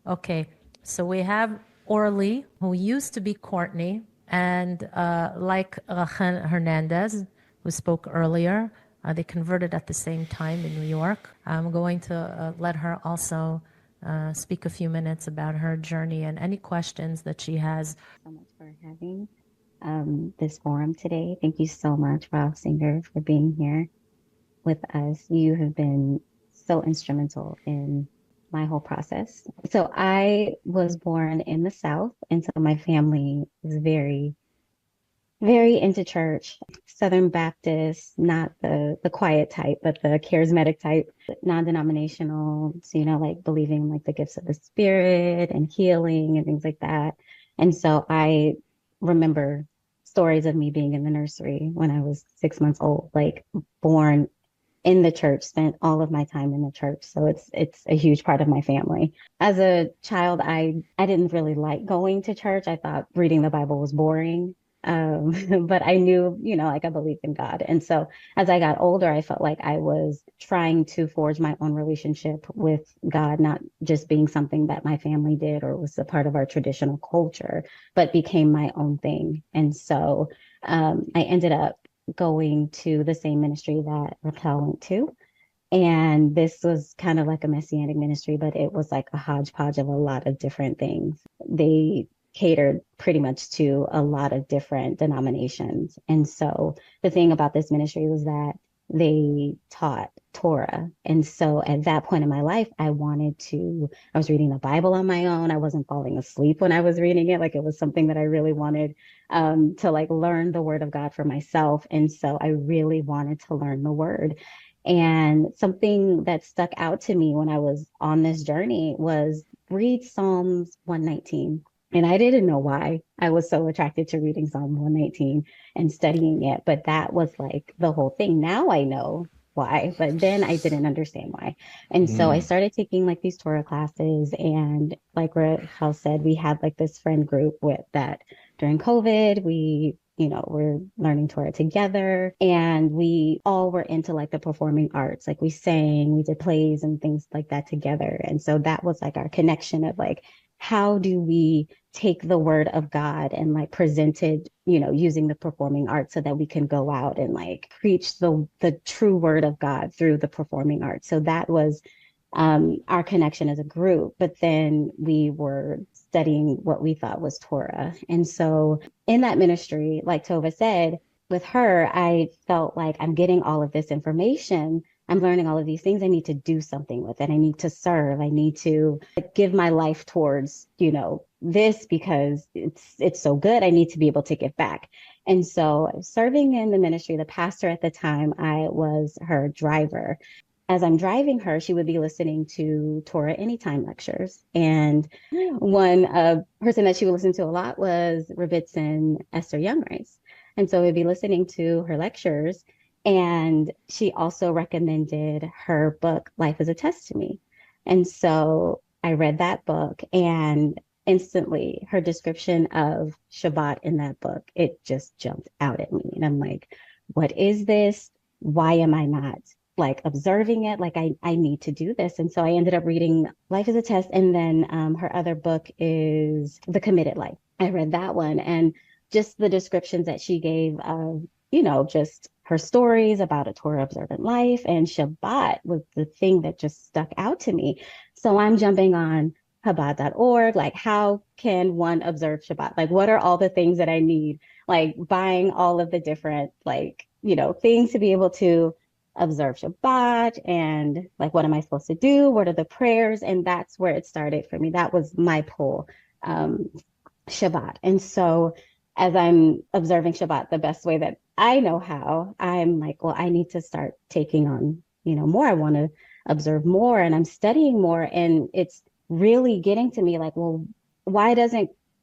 Okay, so we have Orly, who used to be Courtney, and like Rachel Hernandez, who spoke earlier, they converted at the same time in New York. I'm going to let her also speak a few minutes about her journey and any questions that she has. So much for having this forum today. Thank you so much, Rabbi Singer, for being here with us. You have been so instrumental in my whole process. So I was born in the South, and so my family is very, very into church. Southern Baptist, not the quiet type, but the charismatic type, non-denominational, so, like believing in like the gifts of the spirit and healing and things like that. And so I remember stories of me being in the nursery when I was 6 months old, like born in the church, spent all of my time in the church. So it's a huge part of my family. As a child, I didn't really like going to church. I thought reading the Bible was boring. But I knew, like I believed in God. And so as I got older, I felt like I was trying to forge my own relationship with God, not just being something that my family did or was a part of our traditional culture, but became my own thing. And so I ended up going to the same ministry that Raquel went to. And this was kind of like a messianic ministry, but it was like a hodgepodge of a lot of different things. They catered pretty much to a lot of different denominations. And so the thing about this ministry was that they taught Torah. And so at that point in my life, I was reading the Bible on my own. I wasn't falling asleep when I was reading it. Like it was something that I really wanted to like learn the word of God for myself. And so I really wanted to learn the word. And something that stuck out to me when I was on this journey was read Psalms 119. And I didn't know why I was so attracted to reading Psalm 119 and studying it, but that was like the whole thing. Now I know why, but then I didn't understand why. And so I started taking like these Torah classes, and like Rahel said, we had like this friend group with that during COVID. We're learning Torah together, and we all were into like the performing arts. Like we sang, we did plays and things like that together. And so that was like our connection of like, how do we take the word of God and like present it, using the performing arts so that we can go out and like preach the true word of God through the performing arts. So that was our connection as a group. But then we were studying what we thought was Torah. And so in that ministry, like Tova said, with her, I felt like I'm getting all of this information. I'm learning all of these things. I need to do something with it. I need to serve. I need to give my life towards, this because it's so good. I need to be able to give back. And so serving in the ministry, the pastor at the time, I was her driver. As I'm driving her, she would be listening to Torah Anytime lectures. And one person that she would listen to a lot was Rebbitzin Esther Youngrice. And so we'd be listening to her lectures. And she also recommended her book, Life is a Test to Me. And so I read that book, and instantly her description of Shabbat in that book, it just jumped out at me. And I'm like, what is this? Why am I not like observing it? Like I need to do this. And so I ended up reading Life is a Test. And then her other book is The Committed Life. I read that one, and just the descriptions that she gave of, just her stories about a Torah observant life, and Shabbat was the thing that just stuck out to me. So I'm jumping on Chabad.org. Like, how can one observe Shabbat? Like, what are all the things that I need? Like buying all of the different, like, things to be able to observe Shabbat, and like, what am I supposed to do? What are the prayers? And that's where it started for me. That was my pull, Shabbat. And so as I'm observing Shabbat the best way that I know how, I'm like, well, I need to start taking on, more. I want to observe more, and I'm studying more. And it's really getting to me like, well, why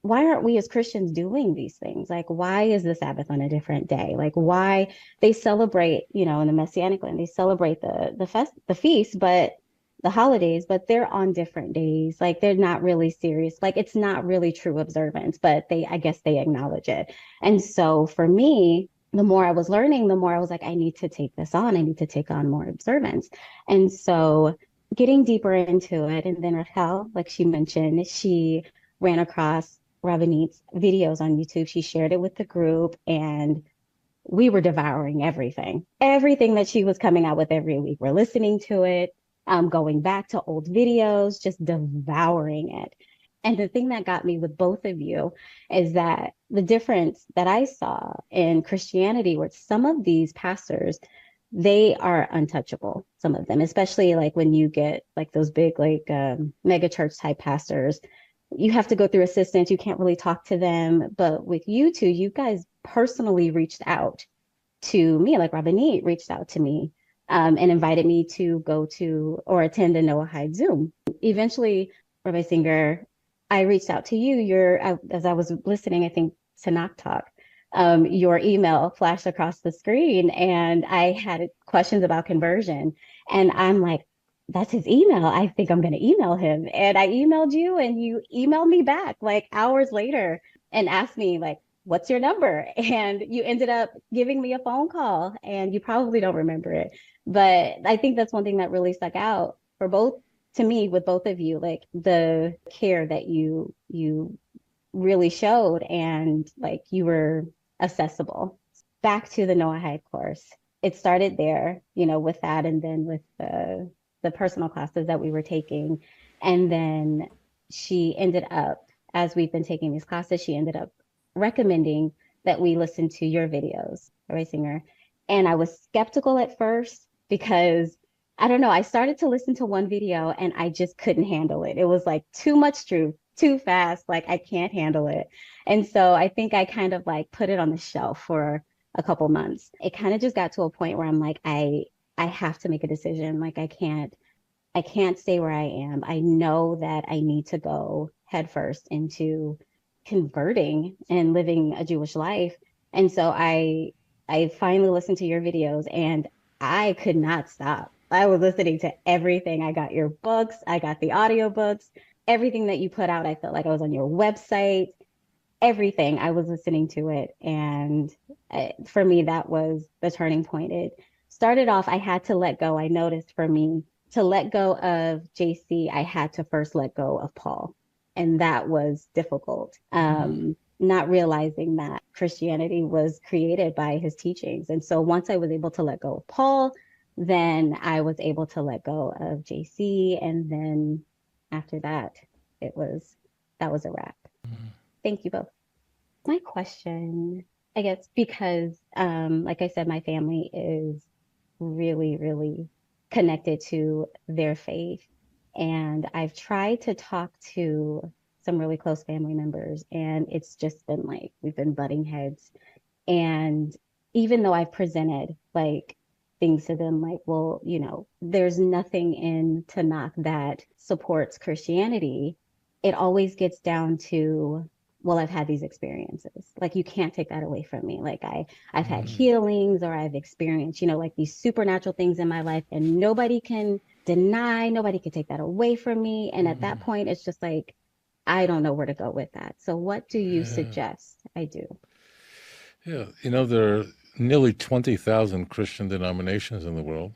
aren't we as Christians doing these things? Like, why is the Sabbath on a different day? Like, why they celebrate, in the Messianic land, they celebrate the feast, but the holidays, but they're on different days. Like, they're not really serious. Like, it's not really true observance, but I guess they acknowledge it. And so for me, the more I was learning, the more I was like, I need to take this on. I need to take on more observance. And so getting deeper into it, and then Rachel, like she mentioned, she ran across Rabbanit's videos on YouTube. She shared it with the group, and we were devouring everything that she was coming out with every week. We're listening to it, going back to old videos, just devouring it. And the thing that got me with both of you is that the difference that I saw in Christianity, where some of these pastors, they are untouchable, some of them, especially like when you get like those big, like mega church type pastors, you have to go through assistants. You can't really talk to them. But with you two, you guys personally reached out to me, like Rabbanit reached out to me and invited me to go to or attend a Noahide Zoom. Eventually, Rabbi Singer, I reached out to you. As I was listening, I think, to Knock Talk, your email flashed across the screen, and I had questions about conversion. And I'm like, that's his email. I think I'm going to email him. And I emailed you, and you emailed me back like hours later and asked me, like, what's your number? And you ended up giving me a phone call, and you probably don't remember it. But I think that's one thing that really stuck out for both, to me, with both of you, like the care that you really showed, and like you were accessible. Back to the Noahide course. It started there, with that, and then with the personal classes that we were taking. And then she ended up, as we've been taking these classes, she ended up recommending that we listen to your videos, Rabbi Singer. And I was skeptical at first because I don't know, I started to listen to one video and I just couldn't handle it. It was like too much truth, too fast, like I can't handle it. And so I think I kind of like put it on the shelf for a couple months. It kind of just got to a point where I'm like, I have to make a decision. Like I can't stay where I am. I know that I need to go headfirst into converting and living a Jewish life. And so I finally listened to your videos, and I could not stop. I was listening to everything. I got your books, I got the audiobooks, everything that you put out. I felt like I was on your website, everything. I was listening to it. And for me, that was the turning point. It started off, I had to let go. I noticed for me to let go of JC, I had to first let go of Paul. And that was difficult. Not realizing that Christianity was created by his teachings. And so once I was able to let go of Paul, then I was able to let go of JC. And then after that, that was a wrap. Thank you both. My question, I guess, because like I said, my family is really, really connected to their faith. And I've tried to talk to some really close family members, and it's just been like, we've been butting heads. And even though I've presented like things to them, like, well, there's nothing in Tanakh that supports Christianity, it always gets down to, well, I've had these experiences. Like, you can't take that away from me. Like I've had healings, or I've experienced, like these supernatural things in my life, and nobody can deny, nobody can take that away from me. And at that point, it's just like, I don't know where to go with that. So what do you suggest I do? Yeah, there are nearly 20,000 Christian denominations in the world.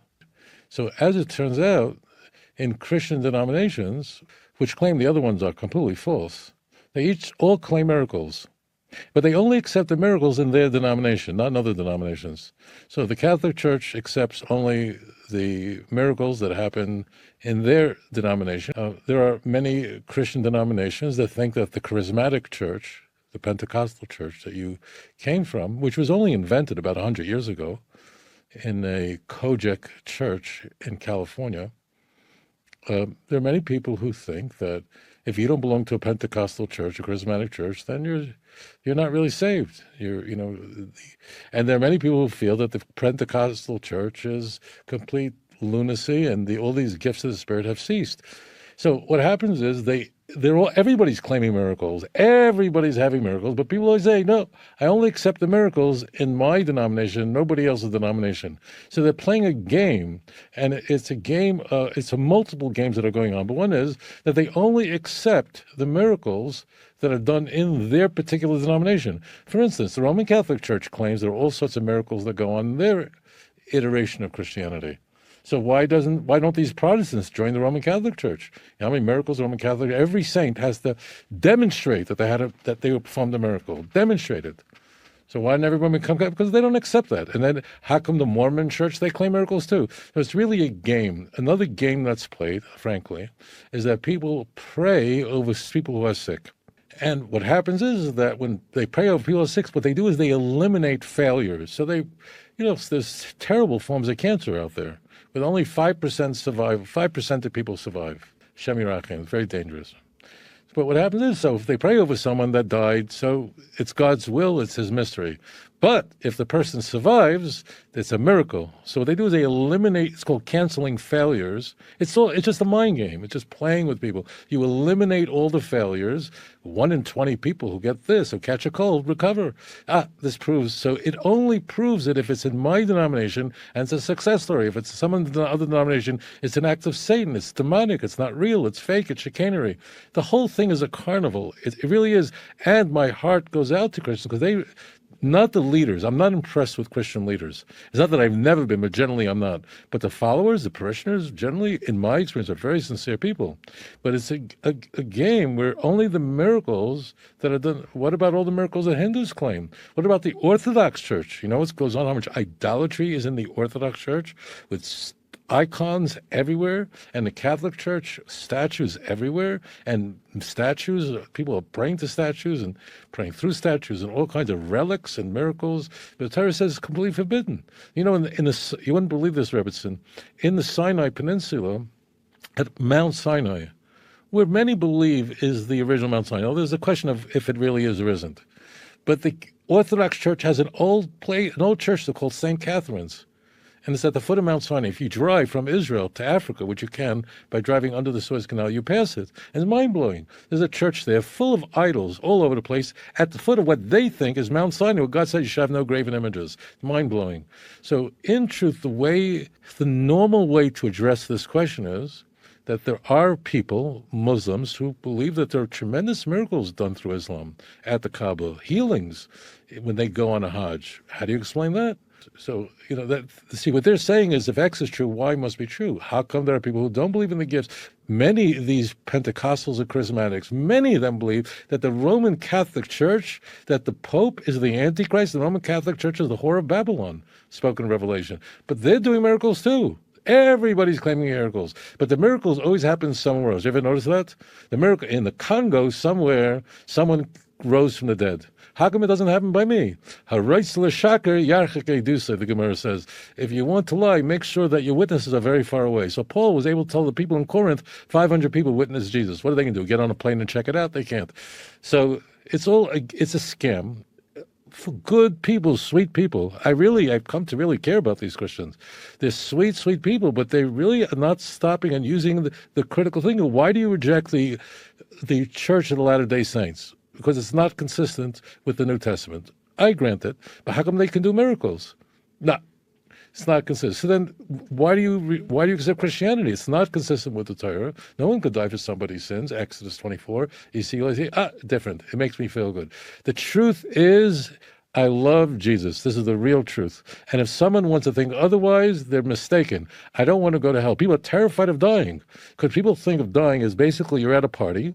So as it turns out, in Christian denominations, which claim the other ones are completely false, they all claim miracles. But they only accept the miracles in their denomination, not in other denominations. So the Catholic Church accepts only the miracles that happen in their denomination. There are many Christian denominations that think that the charismatic church, the Pentecostal church that you came from, which was only invented about 100 years ago in a Kojic church in California, there are many people who think that if you don't belong to a Pentecostal church, a charismatic church, then you're not really saved. And there are many people who feel that the Pentecostal church is complete lunacy, and all these gifts of the Spirit have ceased. So what happens is everybody's claiming miracles, everybody's having miracles, but people always say, no, I only accept the miracles in my denomination, nobody else's denomination. So they're playing a game, and it's a game, it's multiple games that are going on. But one is that they only accept the miracles that are done in their particular denomination. For instance, the Roman Catholic Church claims there are all sorts of miracles that go on in their iteration of Christianity. So why don't these Protestants join the Roman Catholic Church? You know how many miracles the Roman Catholic? Every saint has to demonstrate that they performed a miracle. Demonstrate it. So why didn't everyone become Catholic? Because they don't accept that. And then how come the Mormon Church, they claim miracles too? So it's really a game. Another game that's played, frankly, is that people pray over people who are sick. And what happens is that when they pray over people who are sick, what they do is they eliminate failures. So there's terrible forms of cancer out there, with only 5% survive. 5% of people survive. Shem Yirachem, it's very dangerous. But what happens is, so if they pray over someone that died, so it's God's will, it's his mystery. But if the person survives, it's a miracle. So what they do is they eliminate, it's called canceling failures. It's just a mind game. It's just playing with people. You eliminate all the failures. 1 in 20 people who get this, who catch a cold, recover. This proves, so it only proves it if it's in my denomination and it's a success story. If it's someone in the other denomination, it's an act of Satan. It's demonic. It's not real. It's fake. It's chicanery. The whole thing is a carnival. It really is. And my heart goes out to Christians because not the leaders. I'm not impressed with Christian leaders. It's not that I've never been, but generally I'm not. But the followers, the parishioners, generally, in my experience, are very sincere people. But it's a game where only the miracles that are done. What about all the miracles that Hindus claim? What about the Orthodox Church? You know what goes on? How much idolatry is in the Orthodox Church with icons everywhere, and the Catholic Church, statues everywhere, and statues, people are praying to statues and praying through statues and all kinds of relics and miracles. But the Torah says it's completely forbidden. You know, you wouldn't believe this, Rebbetzin, in the Sinai Peninsula, at Mount Sinai, where many believe is the original Mount Sinai. There's a question of if it really is or isn't. But the Orthodox Church has an old church they're called St. Catherine's. And it's at the foot of Mount Sinai. If you drive from Israel to Africa, which you can by driving under the Suez Canal, you pass it. And it's mind-blowing. There's a church there full of idols all over the place at the foot of what they think is Mount Sinai, where God said you should have no graven images. Mind-blowing. So in truth, the normal way to address this question is that there are people, Muslims, who believe that there are tremendous miracles done through Islam at the Kaaba, healings when they go on a Hajj. How do you explain that? So, what they're saying is if X is true, Y must be true. How come there are people who don't believe in the gifts? Many of these Pentecostals or Charismatics, many of them believe that the Roman Catholic Church, that the Pope is the Antichrist, the Roman Catholic Church is the whore of Babylon, spoken in Revelation. But they're doing miracles too. Everybody's claiming miracles. But the miracles always happen somewhere else. You ever notice that? The miracle in the Congo, somewhere, someone rose from the dead. How come it doesn't happen by me? The Gemara says, if you want to lie, make sure that your witnesses are very far away. So Paul was able to tell the people in Corinth, 500 people witnessed Jesus. What are they going to do? Get on a plane and check it out? They can't. So it's a scam. For good people, sweet people. I've come to really care about these Christians. They're sweet, sweet people, but they really are not stopping and using the critical thing. Why do you reject the Church of the Latter-day Saints? Because it's not consistent with the New Testament. I grant it, but how come they can do miracles? No, it's not consistent. So then, why do you accept Christianity? It's not consistent with the Torah. No one could die for somebody's sins. Exodus 24. You see, different. It makes me feel good. The truth is, I love Jesus. This is the real truth. And if someone wants to think otherwise, they're mistaken. I don't want to go to hell. People are terrified of dying because people think of dying as basically you're at a party.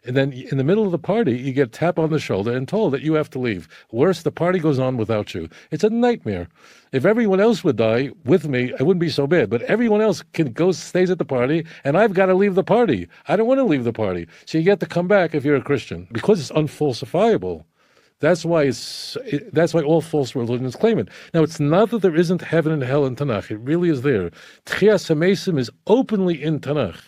And then in the middle of the party, you get tapped on the shoulder and told that you have to leave. Worse, the party goes on without you. It's a nightmare. If everyone else would die with me, it wouldn't be so bad. But everyone else stays at the party, and I've got to leave the party. I don't want to leave the party. So you get to come back if you're a Christian because it's unfalsifiable. That's why all false religions claim it. Now, it's not that there isn't heaven and hell in Tanakh. It really is there. Tchias HaMesim is openly in Tanakh,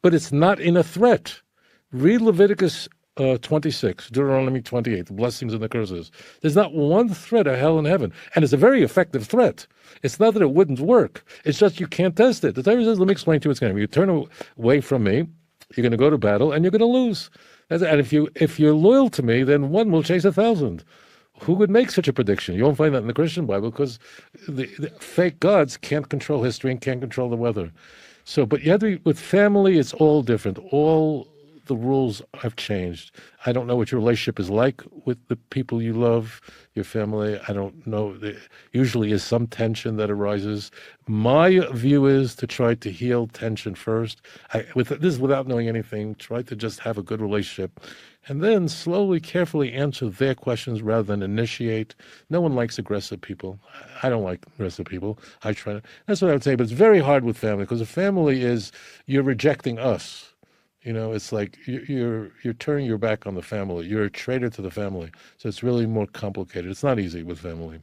but it's not in a threat. Read Leviticus 26, Deuteronomy 28, the blessings and the curses. There's not one threat of hell and heaven, and it's a very effective threat. It's not that it wouldn't work. It's just you can't test it. The Torah says, let me explain to you what's going to happen. You turn away from me, you're going to go to battle, and you're going to lose. And if you're loyal to me, then one will chase 1,000. Who would make such a prediction? You won't find that in the Christian Bible because the fake gods can't control history and can't control the weather. So, but you have to be, with family, it's all different. the rules have changed. I don't know what your relationship is like with the people you love, your family. I don't know. There usually is some tension that arises. My view is to try to heal tension first. This is without knowing anything. Try to just have a good relationship, and then slowly, carefully answer their questions rather than initiate. No one likes aggressive people. I don't like aggressive people. I try to. That's what I would say. But it's very hard with family, because a family is, you're rejecting us. You know, it's like you're turning your back on the family. You're a traitor to the family. So it's really more complicated. It's not easy with family.